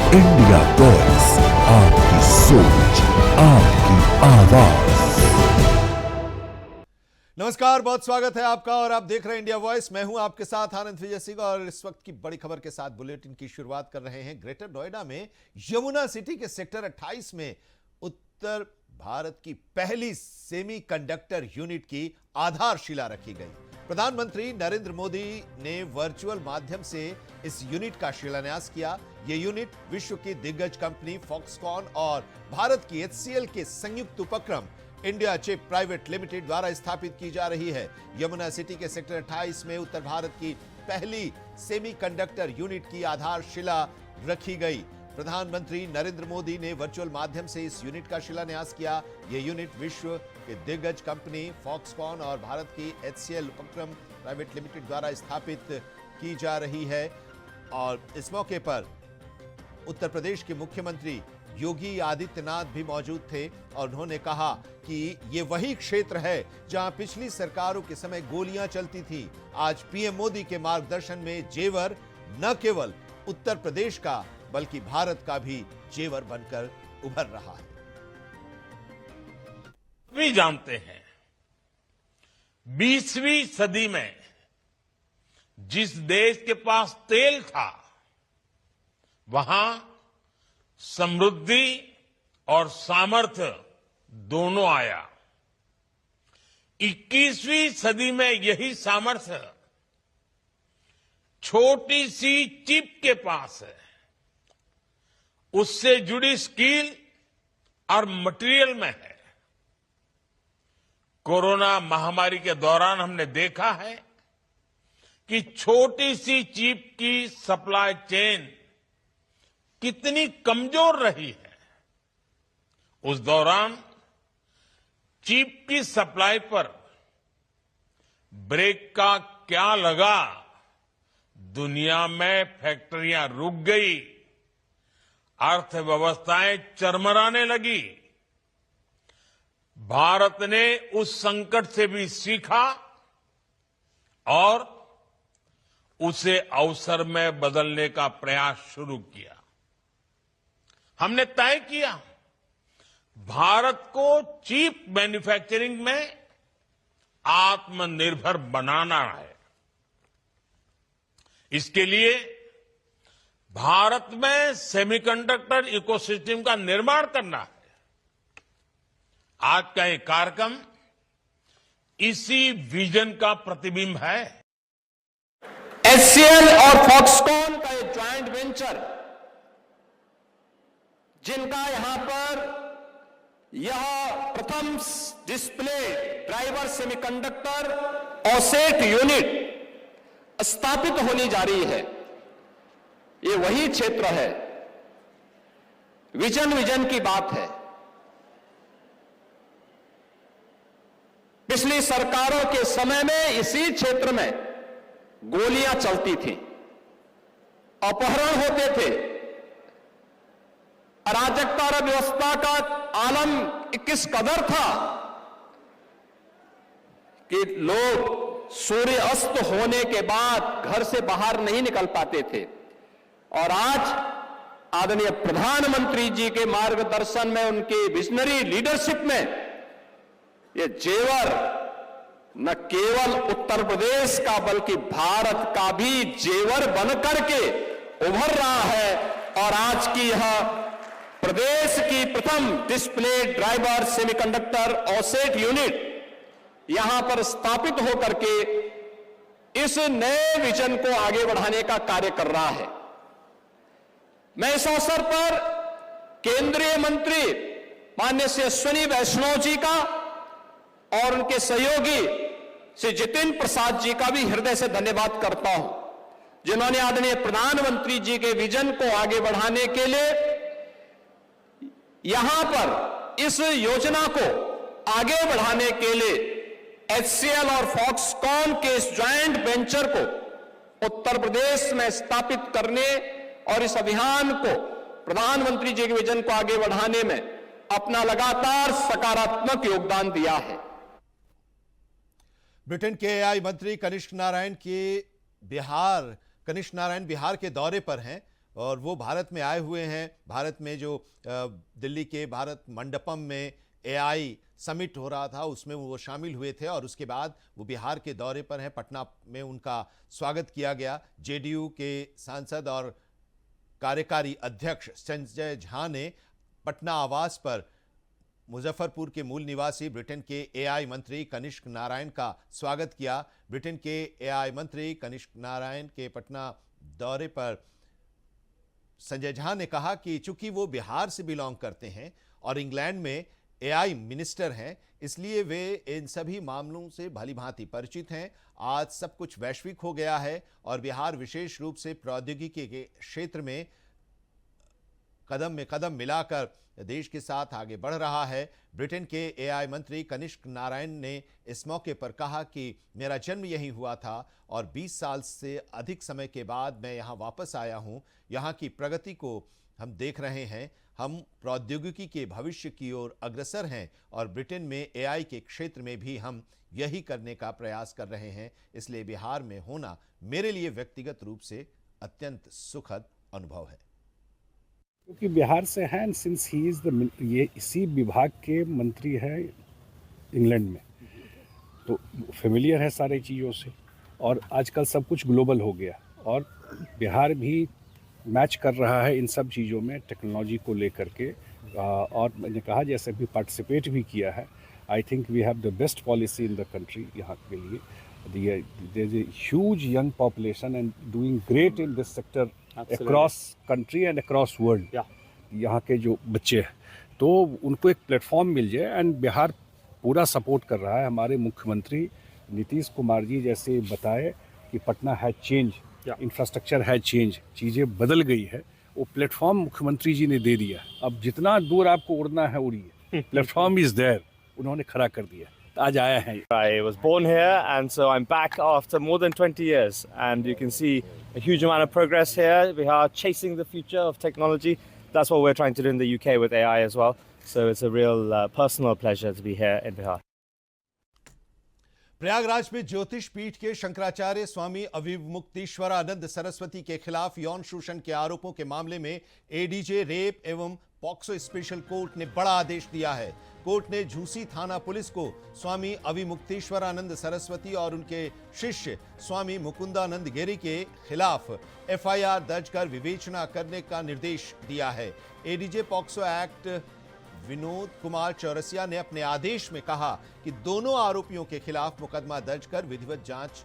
India voice, आपकी सोच, आपकी आवाज। नमस्कार, बहुत स्वागत है आपका और आप देख रहे हैं इंडिया वॉइस। मैं हूं आपके साथ आनंद विजय सिंह और इस वक्त की बड़ी खबर के साथ बुलेटिन की शुरुआत कर रहे हैं। ग्रेटर नोएडा में यमुना सिटी के सेक्टर 28 में उत्तर भारत की पहली सेमीकंडक्टर यूनिट की आधारशिला रखी गई। प्रधानमंत्री नरेंद्र मोदी ने वर्चुअल माध्यम से इस यूनिट का शिलान्यास किया। यह यूनिट विश्व की दिग्गज कंपनी फॉक्सकॉन और भारत की HCL के संयुक्त उपक्रम इंडिया चिप प्राइवेट लिमिटेड द्वारा स्थापित की जा रही है। यमुना सिटी के सेक्टर 28 में उत्तर भारत की पहली सेमीकंडक्टर यूनिट की आधारशिला रखी गई। प्रधानमंत्री नरेंद्र मोदी ने वर्चुअल माध्यम से इस यूनिट का शिलान्यास किया। यह यूनिट विश्व के दिग्गज कंपनी फॉक्सकॉन और भारत की HCL उपक्रम प्राइवेट लिमिटेड द्वारा स्थापित की जा रही है। और इस मौके पर उत्तर प्रदेश के मुख्यमंत्री योगी आदित्यनाथ भी मौजूद थे और उन्होंने कहा कि ये वही क्षेत्र है जहां पिछली सरकारों के समय गोलियां चलती थी। आज पीएम मोदी के मार्गदर्शन में जेवर न केवल उत्तर प्रदेश का बल्कि भारत का भी जेवर बनकर उभर रहा है। भी जानते हैं 20वीं सदी में जिस देश के पास तेल था वहां समृद्धि और सामर्थ्य दोनों आया। 21वीं सदी में यही सामर्थ्य छोटी सी चिप के पास है। उससे जुड़ी स्किल और मटेरियल में है। कोरोना महामारी के दौरान हमने देखा है कि छोटी सी चिप की सप्लाई चेन कितनी कमजोर रही है। उस दौरान चिप की सप्लाई पर ब्रेक का क्या लगा, दुनिया में फैक्ट्रियां रुक गई, अर्थव्यवस्थाएं चरमराने लगी। भारत ने उस संकट से भी सीखा और उसे अवसर में बदलने का प्रयास शुरू किया। हमने तय किया भारत को चिप मैन्युफैक्चरिंग में आत्मनिर्भर बनाना है। इसके लिए भारत में सेमीकंडक्टर इकोसिस्टम का निर्माण करना है। आज का ये कार्यक्रम इसी विजन का प्रतिबिंब है। HCL और फॉक्सकॉन का ये ज्वाइंट वेंचर, जिनका यहां पर यह प्रथम डिस्प्ले ड्राइवर सेमीकंडक्टर ऑसेट यूनिट स्थापित होने जा रही है, ये वही क्षेत्र है। विजन की बात है। पिछली सरकारों के समय में इसी क्षेत्र में गोलियां चलती थी, अपहरण होते थे, अराजकता और व्यवस्था का आलम किस कदर था कि लोग सूर्य अस्त होने के बाद घर से बाहर नहीं निकल पाते थे। और आज आदरणीय प्रधानमंत्री जी के मार्गदर्शन में, उनकी विजनरी लीडरशिप में, ये जेवर न केवल उत्तर प्रदेश का बल्कि भारत का भी जेवर बनकर के उभर रहा है। और आज की यह प्रदेश की प्रथम डिस्प्ले ड्राइवर सेमीकंडक्टर ऑसेट यूनिट यहां पर स्थापित होकर के इस नए विजन को आगे बढ़ाने का कार्य कर रहा है। मैं इस अवसर पर केंद्रीय मंत्री माननीय श्री अश्विनी वैष्णव जी का और उनके सहयोगी श्री जितेंद्र प्रसाद जी का भी हृदय से धन्यवाद करता हूं, जिन्होंने आदरणीय प्रधानमंत्री जी के विजन को आगे बढ़ाने के लिए यहां पर इस योजना को आगे बढ़ाने के लिए HCL और फॉक्सकॉन के इस ज्वाइंट वेंचर को उत्तर प्रदेश में स्थापित करने और इस अभियान को, प्रधानमंत्री जी के विजन को आगे बढ़ाने में अपना लगातार सकारात्मक योगदान दिया है। ब्रिटेन के AI मंत्री कनिष्क नारायण बिहार के दौरे पर हैं। और वो भारत में आए हुए हैं। भारत में जो दिल्ली के भारत मंडपम में एआई समिट हो रहा था उसमें वो शामिल हुए थे और उसके बाद वो बिहार के दौरे पर हैं। पटना में उनका स्वागत किया गया। जेडीयू के सांसद और कार्यकारी अध्यक्ष संजय झा ने पटना आवास पर मुजफ्फरपुर के मूल निवासी ब्रिटेन के एआई मंत्री कनिष्क नारायण का स्वागत किया। ब्रिटेन के एआई मंत्री कनिष्क नारायण के पटना दौरे पर संजय झा ने कहा कि चूंकि वो बिहार से बिलोंग करते हैं और इंग्लैंड में एआई मिनिस्टर हैं, इसलिए वे इन सभी मामलों से भलीभांति परिचित हैं। आज सब कुछ वैश्विक हो गया है और बिहार विशेष रूप से प्रौद्योगिकी के क्षेत्र में कदम में कदम मिलाकर देश के साथ आगे बढ़ रहा है। ब्रिटेन के एआई मंत्री कनिष्क नारायण ने इस मौके पर कहा कि मेरा जन्म यहीं हुआ था और 20 साल से अधिक समय के बाद मैं यहां वापस आया हूं। यहां की प्रगति को हम देख रहे हैं। हम प्रौद्योगिकी के भविष्य की ओर अग्रसर हैं और ब्रिटेन में एआई के क्षेत्र में भी हम यही करने का प्रयास कर रहे हैं। इसलिए बिहार में होना मेरे लिए व्यक्तिगत रूप से अत्यंत सुखद अनुभव है। क्योंकि बिहार से हैं and since he is the ये इसी विभाग के मंत्री है इंग्लैंड में, तो फेमिलियर है सारी चीज़ों से और आजकल सब कुछ ग्लोबल हो गया और बिहार भी मैच कर रहा है इन सब चीज़ों में टेक्नोलॉजी को लेकर के। और मैंने कहा जैसे भी पार्टिसिपेट भी किया है। I think we have the best policy in the country यहाँ के लिए। There is a huge young population and doing great in this sector across country and across world. यहाँ के जो बच्चे हैं तो उनको एक प्लेटफॉर्म मिल जाए एंड बिहार पूरा सपोर्ट कर रहा है। हमारे मुख्यमंत्री नीतीश कुमार जी जैसे बताए कि पटना है चेंज, इंफ्रास्ट्रक्चर है चेंज, चीज़ें बदल गई है, वो प्लेटफॉर्म मुख्यमंत्री जी ने दे दिया। अब जितना दूर आपको उड़ना है उड़िए, प्लेटफॉर्म इज देयर, उन्होंने खड़ा कर दिया। आज आया है। I was born here and so I'm back after more than 20 years and you can see a huge amount of progress here. We are chasing the future of technology. That's what we're trying to do in the UK with AI as well. So it's a real personal pleasure to be here in Bihar. Prayagraj में ज्योतिष पीठ के शंकराचार्य स्वामी अविमुक्तेश्वरानंद सरस्वती के खिलाफ यौन शोषण के आरोपों के मामले में एडीजे रेप एवं पॉक्सो स्पेशल कोर्ट ने बड़ा आदेश दिया है। कोर्ट ने झूसी थाना पुलिस को स्वामी अविमुक्तेश्वरानंद सरस्वती और उनके शिष्य स्वामी मुकुंदानंद गिरी के खिलाफ एफआईआर दर्ज कर विवेचना करने का निर्देश दिया है। ADJ POCSO act Vinod Kumar Chaurasia ने अपने आदेश में कहा कि दोनों आरोपियों के खिलाफ मुकदमा दर्ज कर विधिवत जांच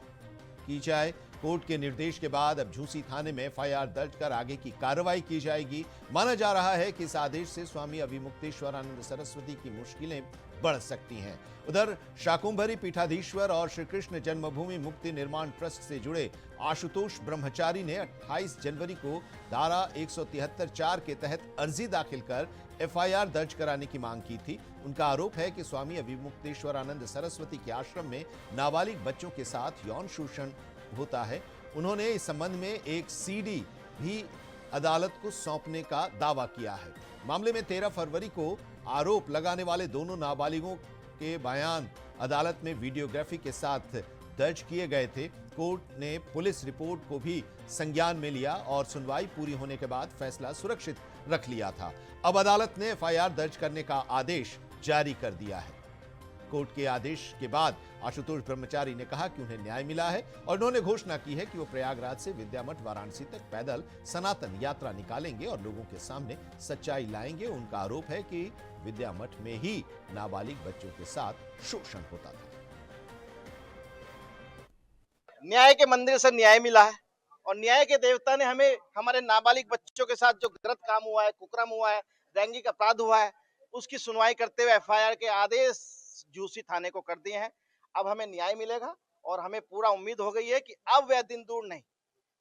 की जाए। कोर्ट के निर्देश के बाद अब झूसी थाने में एफआईआर दर्ज कर आगे की कार्रवाई की जाएगी। माना जा रहा है कि इस आदेश से स्वामी अविमुक्तेश्वरानंद सरस्वती की मुश्किलें बढ़ सकती हैं। उधर शाकुंभरी पीठाधीश्वर और श्री कृष्ण जन्मभूमि मुक्ति निर्माण ट्रस्ट से जुड़े आशुतोष ब्रह्मचारी ने 28 जनवरी को धारा 173(4) के तहत अर्जी दाखिल कर एफआईआर दर्ज कराने की मांग की थी। उनका आरोप है कि स्वामी अविमुक्तेश्वरानंद सरस्वती के आश्रम में नाबालिग बच्चों के साथ यौन शोषण होता है। उन्होंने इस संबंध में एक सीडी भी अदालत को सौंपने का दावा किया है। मामले में 13 फरवरी को आरोप लगाने वाले दोनों नाबालिगों के बयान अदालत में वीडियोग्राफी के साथ दर्ज किए गए थे। कोर्ट ने पुलिस रिपोर्ट को भी संज्ञान में लिया और सुनवाई पूरी होने के बाद फैसला सुरक्षित रख लिया था। अब अदालत ने एफआईआर दर्ज करने का आदेश जारी कर दिया है। कोर्ट के आदेश के बाद आशुतोष ब्रह्मचारी ने कहा कि उन्हें न्याय मिला है और उन्होंने घोषणा की है कि वो प्रयागराज से विद्यामठ वाराणसी तक पैदल सनातन यात्रा निकालेंगे और लोगों के सामने सच्चाई लाएंगे। उनका आरोप है कि विद्यामठ में ही नाबालिग बच्चों के साथ शोषण होता था। न्याय के मंदिर से न्याय मिला है और न्याय के देवता ने हमें हमारे नाबालिग बच्चों के साथ जो गलत काम हुआ है, कुकर्म हुआ है, लैंगिक अपराध हुआ है, उसकी सुनवाई करते हुए एफआईआर के आदेश झूसी थाने को कर दिए हैं। अब हमें न्याय मिलेगा और हमें पूरा उम्मीद हो गई है कि अब वह दिन दूर नहीं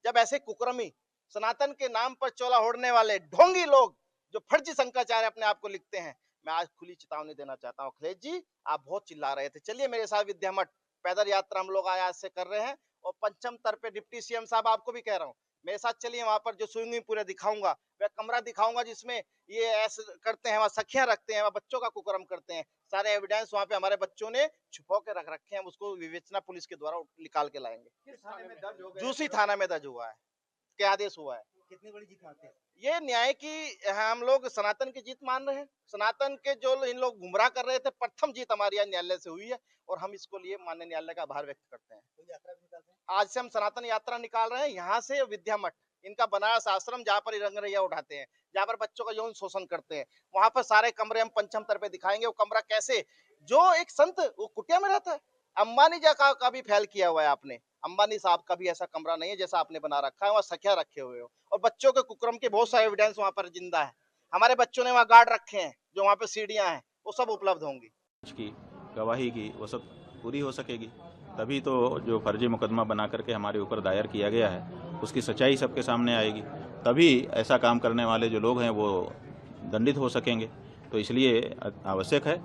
जब ऐसे कुकर्मी सनातन के नाम पर चोला ओढ़ने वाले ढोंगी लोग जो फर्जी शंकराचार्य अपने आप को लिखते हैं, मैं आज खुली चेतावनी देना चाहता हूँ। अखिलेश जी, आप बहुत चिल्ला रहे थे, चलिए मेरे साथ विद्यामठ पैदल यात्रा हम लोग आज से कर रहे हैं और पंचम तर पे डिप्टी सीएम साहब आपको भी कह रहा हूँ, मेरे साथ चलिए। वहां पर जो स्विमिंग पूल दिखाऊंगा, वह कमरा दिखाऊंगा जिसमें ये ऐसे करते हैं, वहां सखियां रखते हैं, वहां बच्चों का कुकर्म करते हैं। सारे एविडेंस वहां पे हमारे बच्चों ने छुपा के रख रखे हैं, उसको विवेचना पुलिस के द्वारा निकाल के लाएंगे। झूसी थाना में दर्ज हुआ है, क्या आदेश हुआ है, कितनी बड़ी जीत मानते हैं? ये न्याय की हम लोग सनातन की जीत मान रहे हैं। सनातन के जो इन लोग गुमराह कर रहे थे, प्रथम जीत हमारे यहाँ न्यायालय से हुई है और हम इसको लिए माननीय न्यायालय का आभार व्यक्त करते हैं। तो यात्रा भी निकालते हैं? आज से हम सनातन यात्रा निकाल रहे हैं यहाँ से विद्या मठ, इनका बनारस आश्रम जहाँ पर रंगरैया उठाते हैं, जहाँ पर बच्चों का यौन शोषण करते हैं, वहां पर सारे कमरे हम पंचम तर पे दिखाएंगे। वो कमरा कैसे, जो एक संत वो कुटिया में रहता है, अंबानी जी का भी फैल किया हुआ है आपने। अंबानी साहब का भी ऐसा कमरा नहीं है जैसा आपने बना रखा है, वहाँ सखिया रखे हुए हो और बच्चों के कुकर्म के बहुत सारे एविडेंस वहाँ पर जिंदा है। हमारे बच्चों ने वहाँ गार्ड रखे हैं, जो वहाँ पे सीढ़ियां हैं वो सब उपलब्ध होंगी। की गवाही की वो सब पूरी हो सकेगी, तभी तो जो फर्जी मुकदमा बना करके हमारे ऊपर दायर किया गया है उसकी सच्चाई सबके सामने आएगी, तभी ऐसा काम करने वाले जो लोग हैं वो दंडित हो सकेंगे। तो इसलिए आवश्यक है,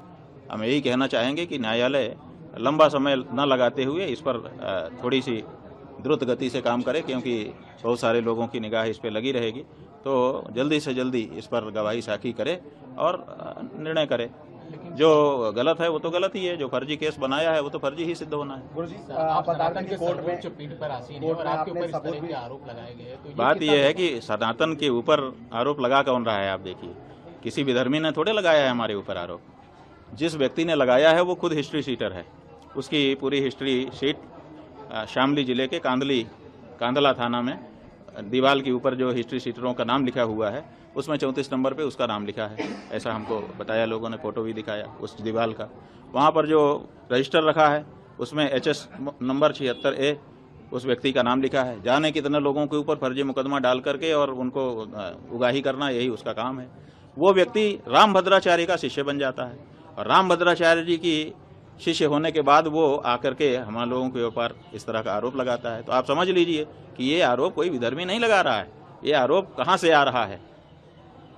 हम यही कहना चाहेंगे कि न्यायालय लंबा समय न लगाते हुए इस पर थोड़ी सी द्रुत गति से काम करे, क्योंकि बहुत सारे लोगों की निगाह इस पर लगी रहेगी। तो जल्दी से जल्दी इस पर गवाही साखी करे और निर्णय करे। जो गलत है वो तो गलत ही है, जो फर्जी केस बनाया है वो तो फर्जी ही सिद्ध होना है। आप बता रहे हैं कि कोर्ट में पीठ पर आसीन है और आपके ऊपर इस तरह के आरोप लगाए गए हैं, तो बात यह है कि सनातन के ऊपर आरोप लगा कौन रहा है? आप देखिए, किसी विधर्मी ने थोड़े लगाया है हमारे ऊपर आरोप। जिस व्यक्ति ने लगाया है वो खुद हिस्ट्री शीटर है। उसकी पूरी हिस्ट्री शीट शामली जिले के कांदला थाना में दीवार के ऊपर जो हिस्ट्री शीटरों का नाम लिखा हुआ है उसमें 34 नंबर पे उसका नाम लिखा है, ऐसा हमको बताया लोगों ने, फोटो भी दिखाया उस दीवार का। वहाँ पर जो रजिस्टर रखा है उसमें HS नंबर 76A उस व्यक्ति का नाम लिखा है। जाने कितने लोगों के ऊपर फर्जी मुकदमा डाल करके और उनको उगाही करना, यही उसका काम है। वो व्यक्ति रामभद्राचार्य का शिष्य बन जाता है और रामभद्राचार्य जी की शिष्य होने के बाद वो आकर के हमारे लोगों के ऊपर इस तरह का आरोप लगाता है। तो आप समझ लीजिए कि ये आरोप कोई विधर्मी नहीं लगा रहा है, ये आरोप कहाँ से आ रहा है?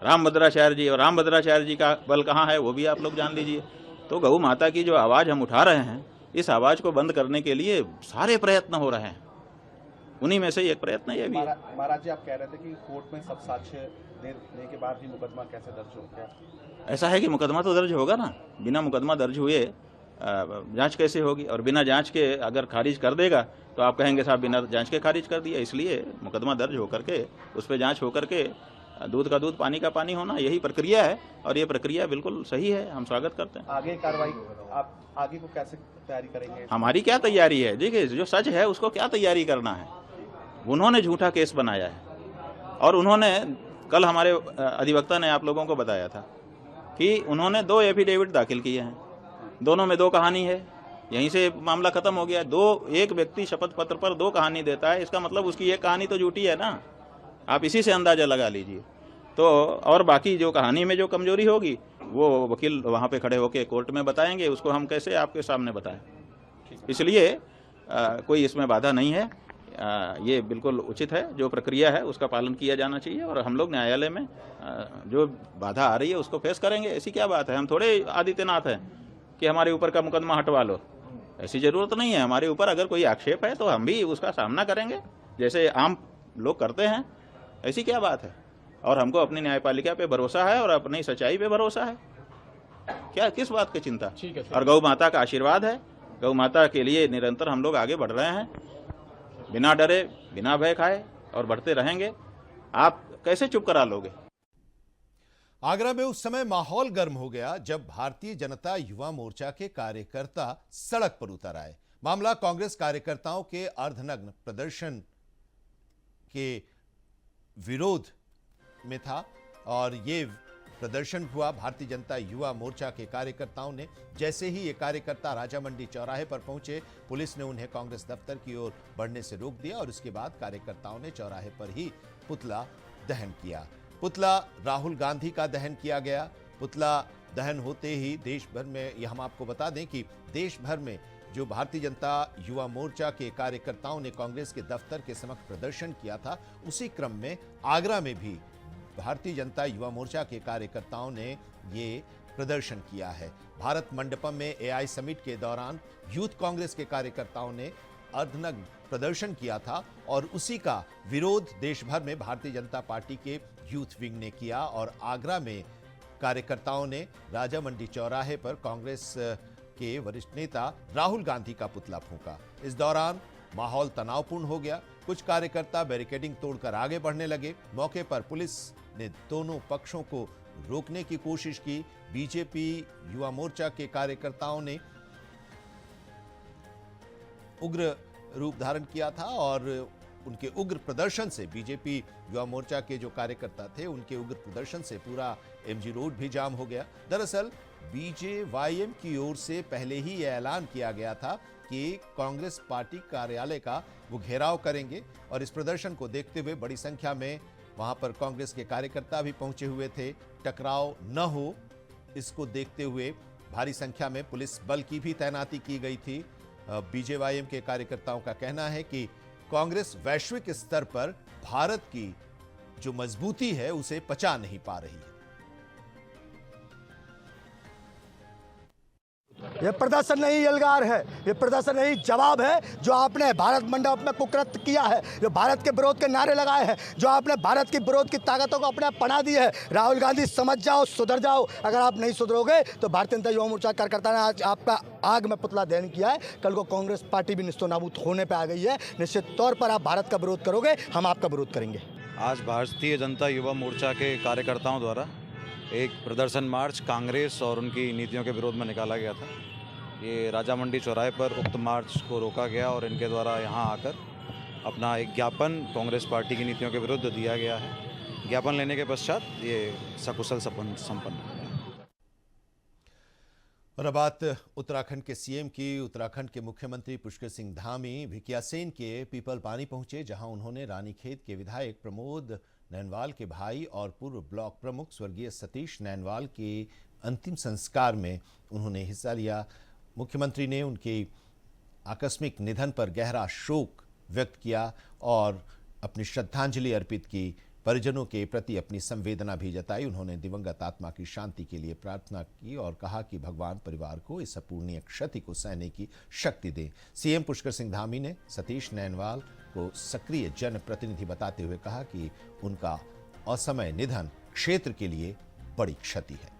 रामभद्राचार्य जी, और रामभद्राचार्य जी का बल कहाँ है वो भी आप लोग जान लीजिए। तो गौ माता की जो आवाज़ हम उठा रहे हैं, इस आवाज़ को बंद करने के लिए सारे प्रयत्न हो रहे हैं, उन्हीं में से एक प्रयत्न ये भी है। महाराज जी, आप कह रहे थे कि कोर्ट में सब साक्ष्य देने के बाद भी मुकदमा कैसे दर्ज हो गया? ऐसा है कि मुकदमा तो दर्ज होगा ना, बिना मुकदमा दर्ज हुए जांच कैसे होगी? और बिना जांच के अगर खारिज कर देगा तो आप कहेंगे साहब बिना जांच के खारिज कर दिया। इसलिए मुकदमा दर्ज होकर के उस पर जांच होकर के दूध का दूध पानी का पानी होना, यही प्रक्रिया है और ये प्रक्रिया बिल्कुल सही है, हम स्वागत करते हैं। आगे कार्रवाई आप आगे को कैसे तैयारी करेंगे? हमारी क्या तैयारी है? देखिए, जो सच है उसको क्या तैयारी करना है। उन्होंने झूठा केस बनाया है और उन्होंने कल हमारे अधिवक्ता ने आप लोगों को बताया था कि उन्होंने 2 एफिडेविट दाखिल किए हैं, दोनों में 2 कहानी है। यहीं से मामला खत्म हो गया। एक व्यक्ति शपथ पत्र पर 2 कहानी देता है, इसका मतलब उसकी एक कहानी तो झूठी है ना, आप इसी से अंदाजा लगा लीजिए। तो और बाकी जो कहानी में जो कमजोरी होगी वो वकील वहाँ पे खड़े होकर कोर्ट में बताएंगे, उसको हम कैसे आपके सामने बताएं। इसलिए कोई इसमें बाधा नहीं है, ये बिल्कुल उचित है। जो प्रक्रिया है उसका पालन किया जाना चाहिए और हम लोग न्यायालय में जो बाधा आ रही है उसको फेस करेंगे। ऐसी क्या बात है? हम थोड़े आदित्यनाथ हैं कि हमारे ऊपर का मुकदमा हटवा लो, ऐसी ज़रूरत नहीं है। हमारे ऊपर अगर कोई आक्षेप है तो हम भी उसका सामना करेंगे जैसे आम लोग करते हैं, ऐसी क्या बात है? और हमको अपनी न्यायपालिका पे भरोसा है और अपनी सच्चाई पे भरोसा है, क्या किस बात की चिंता? और गौ माता का आशीर्वाद है, गौ माता के लिए निरंतर हम लोग आगे बढ़ रहे हैं, बिना डरे बिना भय खाए, और बढ़ते रहेंगे। आप कैसे चुप करा लोगे? आगरा में उस समय माहौल गर्म हो गया जब भारतीय जनता युवा मोर्चा के कार्यकर्ता सड़क पर उतर आए। मामला कांग्रेस कार्यकर्ताओं के अर्धनग्न प्रदर्शन के विरोध में था और ये प्रदर्शन हुआ भारतीय जनता युवा मोर्चा के कार्यकर्ताओं ने। जैसे ही ये कार्यकर्ता राजा मंडी चौराहे पर पहुंचे, पुलिस ने उन्हें कांग्रेस दफ्तर की ओर बढ़ने से रोक दिया और उसके बाद कार्यकर्ताओं ने चौराहे पर ही पुतला दहन किया। पुतला राहुल गांधी का दहन किया गया। पुतला दहन होते ही देश भर में, यह हम आपको बता दें कि देश भर में जो भारतीय जनता युवा मोर्चा के कार्यकर्ताओं ने कांग्रेस के दफ्तर के समक्ष प्रदर्शन किया था, उसी क्रम में आगरा में भी भारतीय जनता युवा मोर्चा के कार्यकर्ताओं ने ये प्रदर्शन किया है। भारत मंडपम में AI समिट के दौरान यूथ कांग्रेस के कार्यकर्ताओं ने अर्धनग्न प्रदर्शन किया था और उसी का विरोध देश भर में भारतीय जनता पार्टी के यूथ विंग ने किया और आगरा में कार्यकर्ताओं ने राजा मंडी चौराहे पर कांग्रेस के वरिष्ठ नेता राहुल गांधी का पुतला फूंका। इस दौरान माहौल तनावपूर्ण हो गया। कुछ कार्यकर्ता बैरिकेडिंग तोड़कर आगे बढ़ने लगे। मौके पर पुलिस ने दोनों पक्षों को रोकने की कोशिश की। बीजेपी युवा मोर्चा के कार्यकर्ताओं ने उग्र रूप धारण किया था और उनके उग्र प्रदर्शन से बीजेपी युवा मोर्चा के जो कार्यकर्ता थे उनके उग्र प्रदर्शन से पूरा एमजी रोड भी जाम हो गया। दरअसल बीजेवाईएम की ओर से पहले ही यह ऐलान किया गया था कि कांग्रेस पार्टी कार्यालय का वो घेराव करेंगे और इस प्रदर्शन को देखते हुए बड़ी संख्या में वहां पर कांग्रेस के कार्यकर्ता भी पहुंचे हुए थे। टकराव न हो इसको देखते हुए भारी संख्या में पुलिस बल की भी तैनाती की गई थी। बीजेवाईएम के कार्यकर्ताओं का कहना है कि कांग्रेस वैश्विक स्तर पर भारत की जो मजबूती है उसे पचा नहीं पा रही है। ये प्रदर्शन नहीं यलगार है, ये प्रदर्शन नहीं जवाब है जो आपने भारत मंडप में कुकृत्य किया है, जो भारत के विरोध के नारे लगाए हैं, जो आपने भारत की विरोध की ताकतों को अपने पना दी है। राहुल गांधी समझ जाओ, सुधर जाओ। अगर आप नहीं सुधरोगे तो भारतीय जनता युवा मोर्चा कार्यकर्ता ने आज आपका आग में पुतला दहन किया है। कल को कांग्रेस पार्टी भी निस्तो नाबूद होने पर आ गई है। निश्चित तौर पर आप भारत का विरोध करोगे, हम आपका विरोध करेंगे। आज भारतीय जनता युवा मोर्चा के कार्यकर्ताओं द्वारा एक प्रदर्शन मार्च कांग्रेस और उनकी नीतियों के विरोध में निकाला गया था। ये राजा मंडी चौराहे पर उक्त मार्च को रोका गया और इनके द्वारा यहाँ आकर अपना एक ज्ञापन कांग्रेस पार्टी की नीतियों के विरुद्ध दिया गया है। ज्ञापन लेने के पश्चात ये सकुशल संपन्न हुआ। और अब बात उत्तराखंड के सीएम की। उत्तराखंड के मुख्यमंत्री पुष्कर सिंह धामी भिकियासेन के पीपल पानी पहुंचे, जहां उन्होंने रानीखेत के विधायक प्रमोद नैनवाल के भाई और पूर्व ब्लॉक प्रमुख स्वर्गीय सतीश नैनवाल के अंतिम संस्कार में उन्होंने हिस्सा लिया। मुख्यमंत्री ने उनके आकस्मिक निधन पर गहरा शोक व्यक्त किया और अपनी श्रद्धांजलि अर्पित की। परिजनों के प्रति अपनी संवेदना भी जताई। उन्होंने दिवंगत आत्मा की शांति के लिए प्रार्थना की और कहा कि भगवान परिवार को इस अपूर्णीय क्षति को सहने की शक्ति दे। सीएम पुष्कर सिंह धामी ने सतीश नैनवाल को सक्रिय जनप्रतिनिधि बताते हुए कहा कि उनका असमय निधन क्षेत्र के लिए बड़ी क्षति है।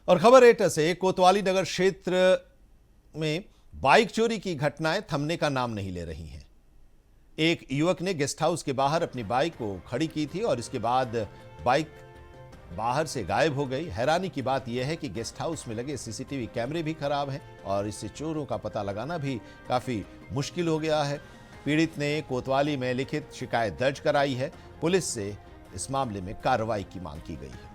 और खबर एटा से कोतवाली नगर क्षेत्र में बाइक चोरी की घटनाएं थमने का नाम नहीं ले रही हैं। एक युवक ने गेस्ट हाउस के बाहर अपनी बाइक को खड़ी की थी और इसके बाद बाइक बाहर से गायब हो गई। हैरानी की बात यह है कि गेस्ट हाउस में लगे सीसीटीवी कैमरे भी खराब हैं और इससे चोरों का पता लगाना भी काफी मुश्किल हो गया है। पीड़ित ने कोतवाली में लिखित शिकायत दर्ज कराई है। पुलिस से इस मामले में कार्रवाई की मांग की गई है।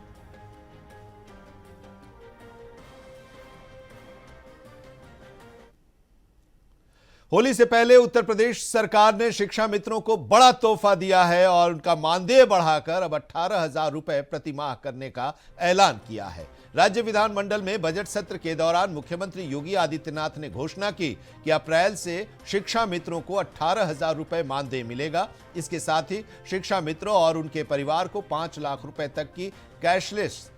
होली से पहले उत्तर प्रदेश सरकार ने शिक्षा मित्रों को बड़ा तोहफा दिया है और उनका मानदेय बढ़ाकर अब 18,000 रुपए प्रति माह करने का ऐलान किया है। राज्य विधानमंडल में बजट सत्र के दौरान मुख्यमंत्री योगी आदित्यनाथ ने घोषणा की कि अप्रैल से शिक्षा मित्रों को 18,000 रुपए मानदेय मिलेगा। इसके साथ ही शिक्षा मित्रों और उनके परिवार को 5 लाख रुपए तक की कैशलेस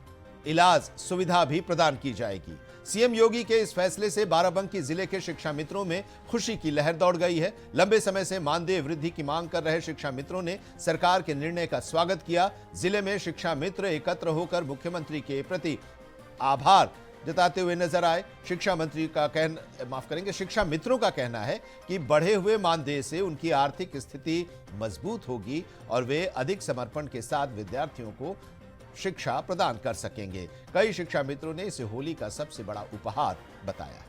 इलाज सुविधा भी प्रदान की जाएगी। सीएम योगी के इस फैसले से बाराबंकी जिले के शिक्षा मित्रों में खुशी की लहर दौड़ गई है। लंबे समय से मानदेय वृद्धि की मांग कर रहे शिक्षा मित्रों ने सरकार के निर्णय का स्वागत किया। जिले में शिक्षा मित्र एकत्र होकर मुख्यमंत्री के प्रति आभार जताते हुए नजर आए। शिक्षा मित्रों का कहना है कि बढ़े हुए मानदेय से उनकी आर्थिक स्थिति मजबूत होगी और वे अधिक समर्पण के साथ विद्यार्थियों को शिक्षा प्रदान कर सकेंगे। कई शिक्षा मित्रों ने इसे होली का सबसे बड़ा उपहार बताया।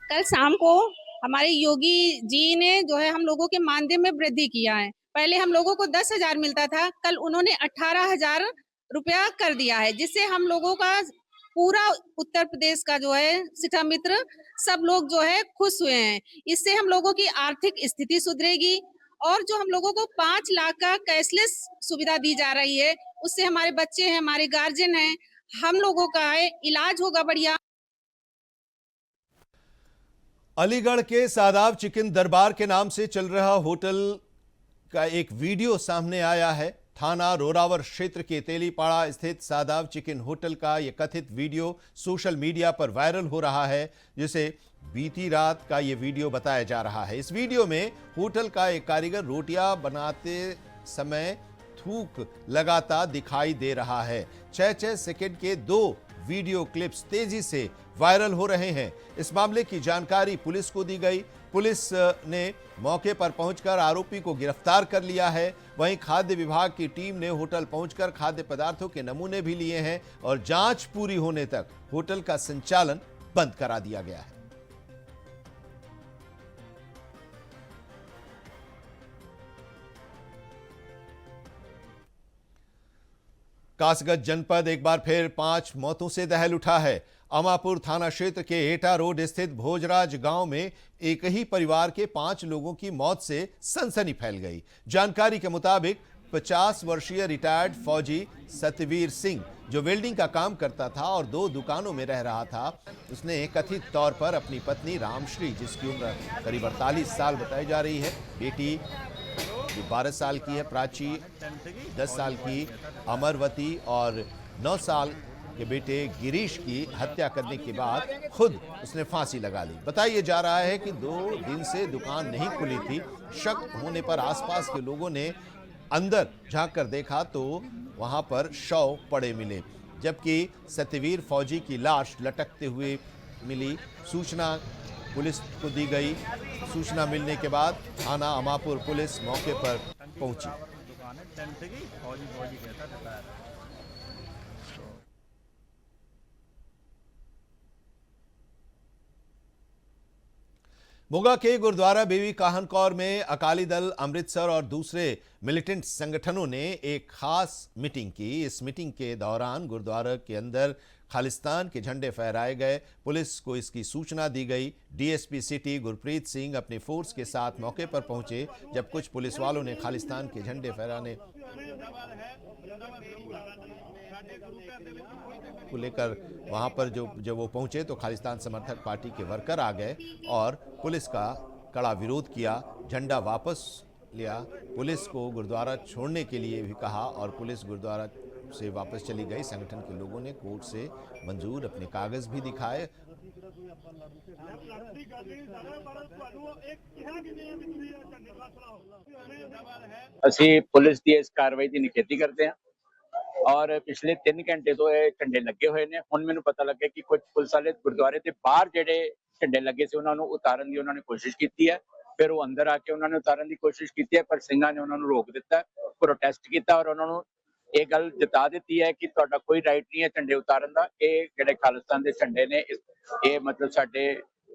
कल शाम को हमारे योगी जी ने जो है हम लोगों के मानदेय में वृद्धि किया है। पहले हम लोगों को 10,000 मिलता था, कल उन्होंने 18,000 रुपया कर दिया है, जिससे हम लोगों का पूरा उत्तर प्रदेश का जो है शिक्षा मित्र सब लोग जो है खुश हुए हैं। इससे हम लोगों की आर्थिक स्थिति सुधरेगी और जो हम लोगों को 5 लाख का कैशलेस सुविधा दी जा रही है, उससे हमारे बच्चे हैं, हमारे गार्जियन हैं, हम लोगों का इलाज होगा बढ़िया। अलीगढ़ के सादाब चिकन दरबार के नाम से चल रहा होटल का एक वीडियो सामने आया है। थाना रोरावर क्षेत्र के तेलीपाड़ा स्थित सादाव चिकन होटल का यह कथित वीडियो सोशल मीडिया पर वायरल हो रहा है, जिसे बीती रात का यह वीडियो बताया जा रहा है। इस वीडियो में होटल का एक कारीगर रोटियां बनाते समय थूक लगाता दिखाई दे रहा है। 6-6 सेकंड के 2 वीडियो क्लिप्स तेजी से वायरल हो रहे हैं। इस मामले की जानकारी पुलिस को दी गई। पुलिस ने मौके पर पहुंचकर आरोपी को गिरफ्तार कर लिया है। वहीं खाद्य विभाग की टीम ने होटल पहुंचकर खाद्य पदार्थों के नमूने भी लिए हैं और जांच पूरी होने तक होटल का संचालन बंद करा दिया गया है। कासगंज जनपद एक बार फिर 5 मौतों से दहल उठा है। अमापुर थाना क्षेत्र के एटा रोड स्थित भोजराज गांव में एक ही परिवार के 5 लोगों की मौत से सनसनी फैल गई। जानकारी के मुताबिक 50 वर्षीय रिटायर्ड फौजी सतवीर सिंह, जो वेल्डिंग का काम करता था और 2 दुकानों में रह रहा था, उसने कथित तौर पर अपनी पत्नी रामश्री, जिसकी उम्र करीब 48 साल बताई जा रही है, बेटी 12 साल की है प्राची, 10 साल की अमरवती और 9 साल के बेटे गिरीश की हत्या करने के बाद खुद उसने फांसी लगा ली। बताया जा रहा है कि 2 दिन से दुकान नहीं खुली थी। शक होने पर आसपास के लोगों ने अंदर झांककर देखा तो वहां पर शव पड़े मिले, जबकि सतवीर फौजी की लाश लटकते हुए मिली। सूचना पुलिस को दी गई। सूचना मिलने के बाद थाना अमापुर पुलिस मौके पर पहुंची। मोगा के गुरुद्वारा बीबी काहन कौर में अकाली दल अमृतसर और दूसरे मिलिटेंट संगठनों ने एक खास मीटिंग की। इस मीटिंग के दौरान गुरुद्वारा के अंदर खालिस्तान के झंडे फहराए गए। पुलिस को इसकी सूचना दी गई। डीएसपी सिटी गुरप्रीत सिंह अपनी फोर्स के साथ मौके पर पहुंचे। जब कुछ पुलिस वालों ने खालिस्तान के झंडे फहराने को लेकर वहां पर जब वो पहुंचे तो खालिस्तान समर्थक पार्टी के वर्कर आ गए और पुलिस का कड़ा विरोध किया। झंडा वापस लिया। पुलिस को गुरुद्वारा छोड़ने के लिए भी कहा और पुलिस गुरुद्वारा से वापस चली गई। संगठन के लोगों ने कोर्ट से मंजूर अपने कागज भी दिखाए। ਅਸੀਂ ਪੁਲਿਸ ਦੀ ਇਸ ਕਾਰਵਾਈ ਦੀ ਨਿਖੇਧੀ ਕਰਦੇ ਹਾਂ ਔਰ ਪਿਛਲੇ 3 ਘੰਟੇ ਤੋਂ ਇਹ ਝੰਡੇ ਲੱਗੇ ਹੋਏ ਨੇ। ਹੁਣ ਮੈਨੂੰ ਪਤਾ ਲੱਗਾ ਕਿ ਕੁਝ ਪੁਲਿਸ ਵਾਲੇ ਗੁਰਦੁਆਰੇ ਦੇ ਬਾਹਰ ਜਿਹੜੇ ਝੰਡੇ ਲੱਗੇ ਸੀ ਉਹਨਾਂ ਨੂੰ ਉਤਾਰਨ ਦੀ ਉਹਨਾਂ ਨੇ ਕੋਸ਼ਿਸ਼ ਕੀਤੀ ਹੈ। ਫਿਰ ਉਹ ਅੰਦਰ ਆ ਕੇ ਉਹਨਾਂ ਨੇ ਉਤਾਰਨ ਦੀ ਕੋਸ਼ਿਸ਼ ਕੀਤੀ ਹੈ, ਪਰ ਸਿੰਘਾਂ ਨੇ ਉਹਨਾਂ ਨੂੰ ਰੋਕ ਦਿੱਤਾ, ਪ੍ਰੋਟੈਸਟ ਕੀਤਾ ਔਰ ਉਹਨਾਂ ਨੂੰ ਇਹ ਗੱਲ ਜਤਾ ਦਿੱਤੀ ਹੈ ਕਿ ਤੁਹਾਡਾ ਕੋਈ ਰਾਈਟ ਨਹੀਂ ਹੈ ਝੰਡੇ ਉਤਾਰਨ ਦਾ। ਇਹ ਜਿਹੜੇ ਖਾਲਿਸਤਾਨ ਦੇ ਝੰਡੇ ਨੇ ਇਹ ਮਤਲਬ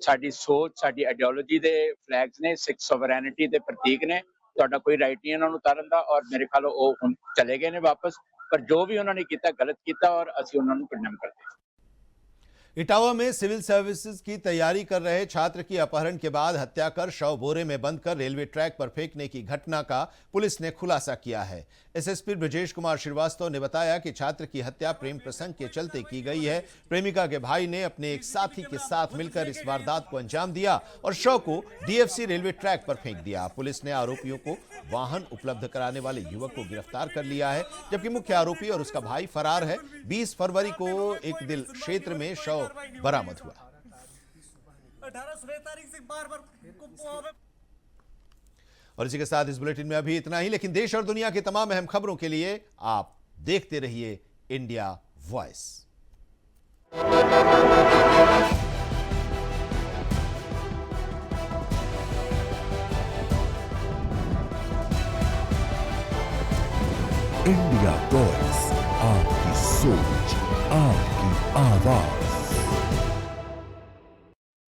ਸਾਡੀ ਸੋਚ, ਸਾਡੀ ਆਈਡੀਓਲੋਜੀ ਦੇ ਫਲੈਗਸ ਨੇ, ਸਿੱਖ ਸੋਵਰੈਨਿਟੀ ਦੇ ਪ੍ਰਤੀਕ ਨੇ। ਤੁਹਾਡਾ ਕੋਈ ਰਾਈਟ ਨਹੀਂ ਇਹਨਾਂ ਨੂੰ ਉਤਾਰਨ ਦਾ ਔਰ ਮੇਰੇ ਖਿਆਲ ਉਹ ਹੁਣ ਚਲੇ ਗਏ ਨੇ ਵਾਪਸ। पर जो भी उन्होंने किया गलत किया और असि उन्होंने कंडेम करते हैं। इटावा में सिविल सर्विसेज की तैयारी कर रहे छात्र की अपहरण के बाद हत्या कर शव बोरे में बंद कर रेलवे ट्रैक पर फेंकने की घटना का पुलिस ने खुलासा किया है। एसएसपी ब्रजेश कुमार श्रीवास्तव ने बताया कि छात्र की हत्या प्रेम प्रसंग के चलते की गई है। प्रेमिका के भाई ने अपने एक साथी के साथ मिलकर इस वारदात को अंजाम दिया और शव को डीएफसी रेलवे ट्रैक पर फेंक दिया। पुलिस ने आरोपियों को वाहन उपलब्ध कराने वाले युवक को गिरफ्तार कर लिया है, जबकि मुख्य आरोपी और उसका भाई फरार है। 20 फरवरी को एक दिल क्षेत्र में शव बरामद हुआ। और इसी के साथ इस बुलेटिन में अभी इतना ही, लेकिन देश और दुनिया की तमाम अहम खबरों के लिए आप देखते रहिए इंडिया वॉइस। इंडिया वॉइस, आपकी सोच, आपकी आवाज।